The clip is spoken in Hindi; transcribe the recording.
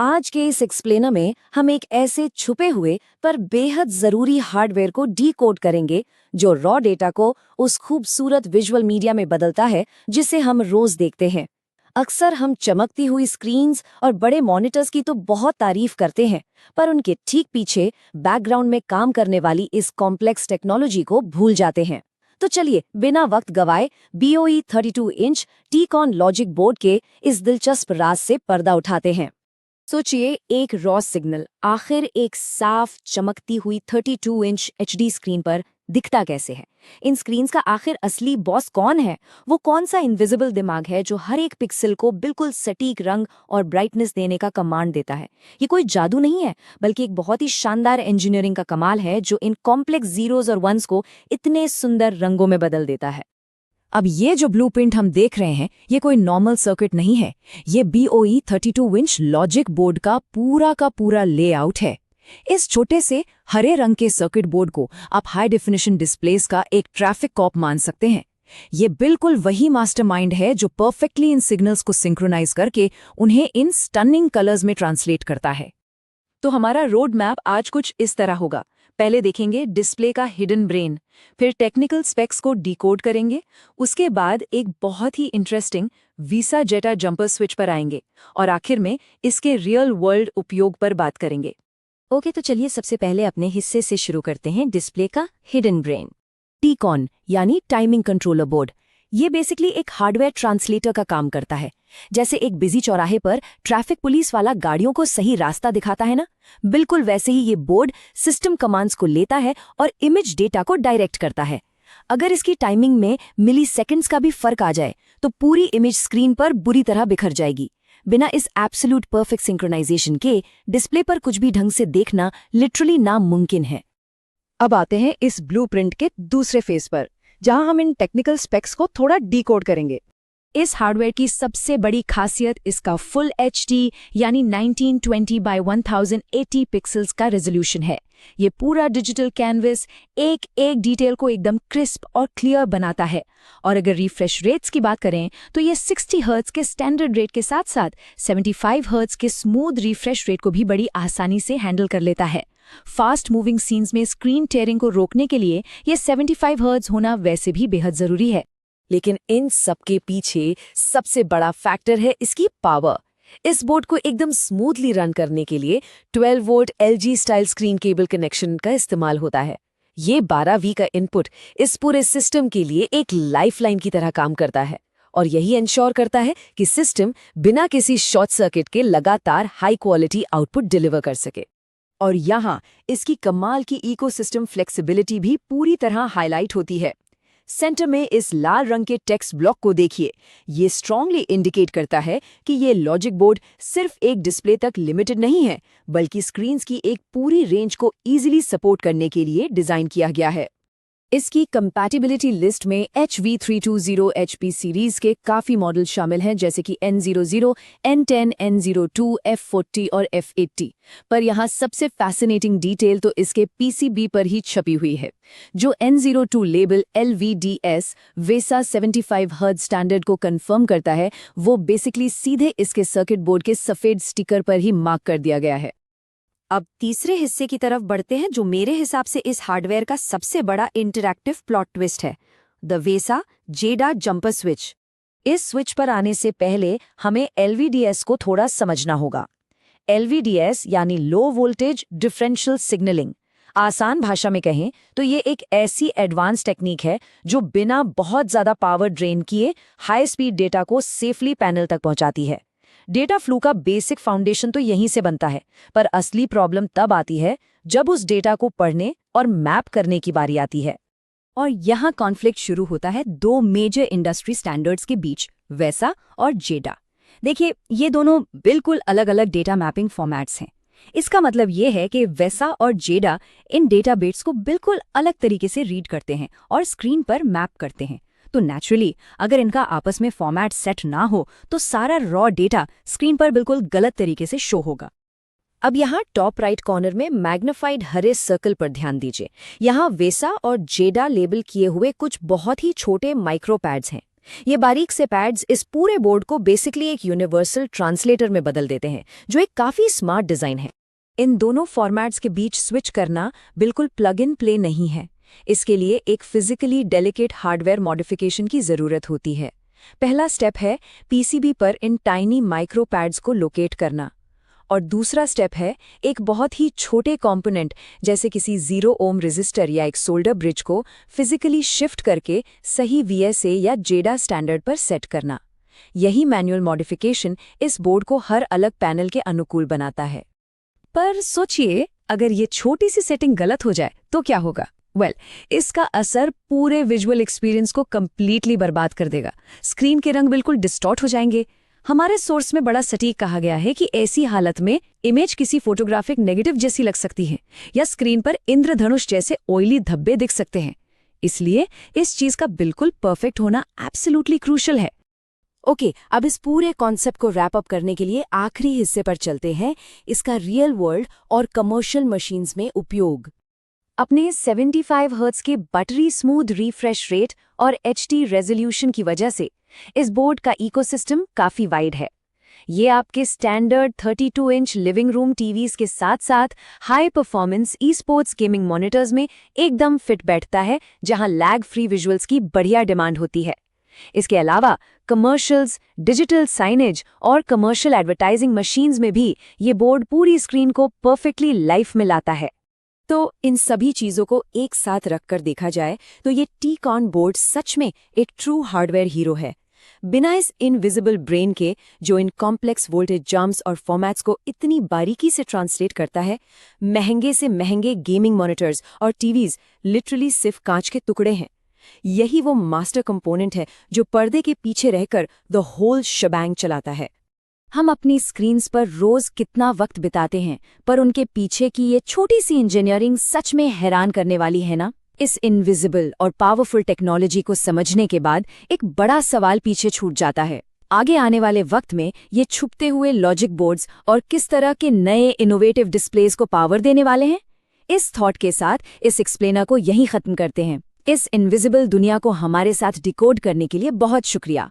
आज के इस एक्सप्लेनर में हम एक ऐसे छुपे हुए पर बेहद जरूरी हार्डवेयर को डीकोड करेंगे जो रॉ डेटा को उस खूबसूरत विजुअल मीडिया में बदलता है जिसे हम रोज देखते हैं। अक्सर हम चमकती हुई स्क्रीन्स और बड़े मॉनिटर्स की तो बहुत तारीफ करते हैं, पर उनके ठीक पीछे बैकग्राउंड में काम करने वाली इस कॉम्प्लेक्स टेक्नोलॉजी को भूल जाते हैं। तो चलिए बिना वक्त गवाए BOE 32 inch T-cone logic board के इस दिलचस्प राज से पर्दा उठाते हैं। सोचिए, एक रॉ सिग्नल आखिर एक साफ चमकती हुई 32 इंच HD स्क्रीन पर दिखता कैसे है। इन स्क्रीन्स का आखिर असली बॉस कौन है? वो कौन सा इनविजिबल दिमाग है जो हर एक पिक्सल को बिल्कुल सटीक रंग और ब्राइटनेस देने का कमांड देता है? ये कोई जादू नहीं है, बल्कि एक बहुत ही शानदार इंजीनियरिंग का कमाल है जो इन कॉम्प्लेक्स जीरोज और वंस को इतने सुंदर रंगों में बदल देता है। अब ये जो ब्लूप्रिंट हम देख रहे हैं, ये कोई नॉर्मल सर्किट नहीं है। ये BOE 32 इंच लॉजिक बोर्ड का पूरा लेआउट है। इस छोटे से हरे रंग के सर्किट बोर्ड को आप हाई डेफिनेशन डिस्प्लेस का एक ट्रैफिक कॉप मान सकते हैं। ये बिल्कुल वही मास्टरमाइंड है जो परफेक्टली इन सिग्नल्स को सिंक्रोनाइज करके उन्हें इन स्टनिंग कलर्स में ट्रांसलेट करता है। तो हमारा रोड मैप आज कुछ इस तरह होगा। पहले देखेंगे डिस्प्ले का हिडन ब्रेन, फिर टेक्निकल स्पेक्स को डिकोड करेंगे, उसके बाद एक बहुत ही इंटरेस्टिंग वीसा जेटा जंपर स्विच पर आएंगे और आखिर में इसके रियल वर्ल्ड उपयोग पर बात करेंगे। ओके, तो चलिए सबसे पहले अपने हिस्से से शुरू करते हैं, डिस्प्ले का हिडन ब्रेन। टी-कॉन यानी टाइमिंग कंट्रोलर बोर्ड, ये बेसिकली एक हार्डवेयर ट्रांसलेटर का काम करता है। जैसे एक बिजी चौराहे पर ट्रैफिक पुलिस वाला गाड़ियों को सही रास्ता दिखाता है ना, बिल्कुल वैसे ही ये बोर्ड सिस्टम कमांड्स को लेता है और इमेज डेटा को डायरेक्ट करता है। अगर इसकी टाइमिंग में मिली सेकेंड्स का भी फर्क आ जाए तो पूरी इमेज स्क्रीन पर बुरी तरह बिखर जाएगी। बिना इस एब्सोल्यूट परफेक्ट सिंक्रोनाइजेशन के डिस्प्ले पर कुछ भी ढंग से देखना लिटरली नामुमकिन है। अब आते हैं इस ब्लूप्रिंट के दूसरे फेज पर, जहां हम इन टेक्निकल स्पेक्स को थोड़ा डिकोड करेंगे। इस हार्डवेयर की सबसे बड़ी खासियत इसका फुल HD यानी 1920 by 1080 पिक्सल्स का रेजोल्यूशन है। ये पूरा डिजिटल कैनवस एक एक डिटेल को एकदम क्रिस्प और क्लियर बनाता है। और अगर रिफ्रेश रेट्स की बात करें तो ये 60 हर्ट्ज के स्टैंडर्ड रेट के साथ साथ 75 हर्ट्ज के स्मूथ रिफ्रेश रेट को भी बड़ी आसानी से हैंडल कर लेता है। फास्ट मूविंग सीन्स में स्क्रीन टेयरिंग को रोकने के लिए ये 75 हर्ट्ज होना वैसे भी बेहद जरूरी है। लेकिन इन सबके पीछे सबसे बड़ा फैक्टर है इसकी पावर। इस बोर्ड को एकदम स्मूथली रन करने के लिए 12 volt LG style screen cable connection का इस्तेमाल होता है। ये 12V का इनपुट इस पूरे सिस्टम के लिए एक लाइफलाइन की तरह काम करता है और यही इंश्योर करता है कि सिस्टम बिना किसी शॉर्ट सर्किट के लगातार हाई क्वालिटी आउटपुट डिलीवर कर सके। और यहाँ इसकी कमाल की इकोसिस्टम फ्लेक्सिबिलिटी भी पूरी तरह हाईलाइट होती है। सेंटर में इस लाल रंग के टेक्स्ट ब्लॉक को देखिए। ये स्ट्रांगली इंडिकेट करता है कि ये लॉजिक बोर्ड सिर्फ एक डिस्प्ले तक लिमिटेड नहीं है, बल्कि स्क्रीन्स की एक पूरी रेंज को इजीली सपोर्ट करने के लिए डिजाइन किया गया है। इसकी कंपैटिबिलिटी लिस्ट में HV320 HP सीरीज के काफ़ी मॉडल शामिल हैं, जैसे कि N00, N10, N02, F40 और F80। पर यहाँ सबसे फैसिनेटिंग डिटेल तो इसके PCB पर ही छपी हुई है। जो N02 label LVDS वेसा 75 hertz standard को कंफर्म करता है, वो बेसिकली सीधे इसके सर्किट बोर्ड के सफ़ेद स्टिकर पर ही मार्क कर दिया गया है। अब तीसरे हिस्से की तरफ बढ़ते हैं, जो मेरे हिसाब से इस हार्डवेयर का सबसे बड़ा इंटरैक्टिव प्लॉट ट्विस्ट है, द वेसा जेडा जंपर स्विच। इस स्विच पर आने से पहले हमें LVDS को थोड़ा समझना होगा। LVDS यानी लो वोल्टेज डिफरेंशियल सिग्नलिंग। आसान भाषा में कहें तो ये एक ऐसी एडवांस टेक्निक है जो बिना बहुत ज़्यादा पावर ड्रेन किए हाई स्पीड डेटा को सेफली पैनल तक पहुंचाती है। डेटा फ्लो का बेसिक फाउंडेशन तो यहीं से बनता है, पर असली प्रॉब्लम तब आती है जब उस डेटा को पढ़ने और मैप करने की बारी आती है। और यहाँ कॉन्फ्लिक्ट शुरू होता है दो मेजर इंडस्ट्री स्टैंडर्ड्स के बीच, वेसा और जेडा। देखिए, ये दोनों बिल्कुल अलग अलग डेटा मैपिंग फॉर्मेट्स हैं। इसका मतलब ये है कि वेसा और जेडा इन डेटा बिट्स को बिल्कुल अलग तरीके से रीड करते हैं और स्क्रीन पर मैप करते हैं। तो नेचुरली अगर इनका आपस में फॉर्मेट सेट ना हो तो सारा रॉ डेटा स्क्रीन पर बिल्कुल गलत तरीके से शो होगा। अब यहाँ टॉप राइट कॉर्नर में मैग्नीफाइड हरे सर्कल पर ध्यान दीजिए। यहाँ वेसा और जेडा लेबल किए हुए कुछ बहुत ही छोटे माइक्रोपैड्स हैं। ये बारीक से पैड्स इस पूरे बोर्ड को बेसिकली एक यूनिवर्सल ट्रांसलेटर में बदल देते हैं, जो एक काफ़ी स्मार्ट डिज़ाइन है। इन दोनों फॉर्मेट्स के बीच स्विच करना बिल्कुल प्लग इन प्ले नहीं है। इसके लिए एक फिजिकली डेलिकेट हार्डवेयर मॉडिफिकेशन की ज़रूरत होती है। पहला स्टेप है पीसीबी पर इन टाइनी माइक्रो पैड्स को लोकेट करना, और दूसरा स्टेप है एक बहुत ही छोटे कंपोनेंट जैसे किसी 0 ओम रेजिस्टर या एक सोल्डर ब्रिज को फिजिकली शिफ्ट करके सही वीएसए या जेडा स्टैंडर्ड पर सेट करना। यही मैनुअल मॉडिफिकेशन इस बोर्ड को हर अलग पैनल के अनुकूल बनाता है। पर सोचिए, अगर ये छोटी सी सेटिंग गलत हो जाए तो क्या होगा? इसका असर पूरे विजुअल एक्सपीरियंस को कंप्लीटली बर्बाद कर देगा। स्क्रीन के रंग बिल्कुल डिस्टॉर्ट हो जाएंगे। हमारे सोर्स में बड़ा सटीक कहा गया है कि ऐसी हालत में इमेज किसी फोटोग्राफिक नेगेटिव जैसी लग सकती है, या स्क्रीन पर इंद्रधनुष जैसे ऑयली धब्बे दिख सकते हैं। इसलिए इस चीज का बिल्कुल परफेक्ट होना एब्सोल्युटली क्रूशल है। ओके, अब इस पूरे कॉन्सेप्ट को रैप अप करने के लिए आखिरी हिस्से पर चलते हैं, इसका रियल वर्ल्ड और कमर्शियल मशीन्स में उपयोग। अपने 75 हर्ट्ज के बटरी स्मूथ रिफ्रेश रेट और HD रेजोल्यूशन की वजह से इस बोर्ड का इकोसिस्टम काफी वाइड है। ये आपके standard 32 inch living room TVs के साथ साथ high performance esports gaming monitors में एकदम फिट बैठता है, जहां लैग फ्री विजुअल्स की बढ़िया डिमांड होती है। इसके अलावा कमर्शियल्स, डिजिटल साइनेज और कमर्शियल एडवर्टाइजिंग मशीन्स में भी ये बोर्ड पूरी स्क्रीन को परफेक्टली लाइफ में लाता है। तो इन सभी चीजों को एक साथ रखकर देखा जाए तो ये टी-कॉन बोर्ड सच में एक ट्रू हार्डवेयर हीरो है। बिना इस इनविजिबल ब्रेन के, जो इन कॉम्प्लेक्स वोल्टेज जंप्स और फॉर्मेट्स को इतनी बारीकी से ट्रांसलेट करता है, महंगे से महंगे गेमिंग मॉनिटर्स और टीवीज लिटरली सिर्फ कांच के टुकड़े हैं। यही वो मास्टर कंपोनेंट है जो पर्दे के पीछे रहकर द होल शबैंग चलाता है। हम अपनी स्क्रीन्स पर रोज कितना वक्त बिताते हैं, पर उनके पीछे की ये छोटी सी इंजीनियरिंग सच में हैरान करने वाली है ना। इस इनविजिबल और पावरफुल टेक्नोलॉजी को समझने के बाद एक बड़ा सवाल पीछे छूट जाता है। आगे आने वाले वक्त में ये छुपते हुए लॉजिक बोर्ड्स और किस तरह के नए इनोवेटिव डिस्प्लेज को पावर देने वाले हैं। इस थॉट के साथ इस एक्सप्लेनर को यहीं खत्म करते हैं। इस इनविजिबल दुनिया को हमारे साथ डिकोड करने के लिए बहुत शुक्रिया।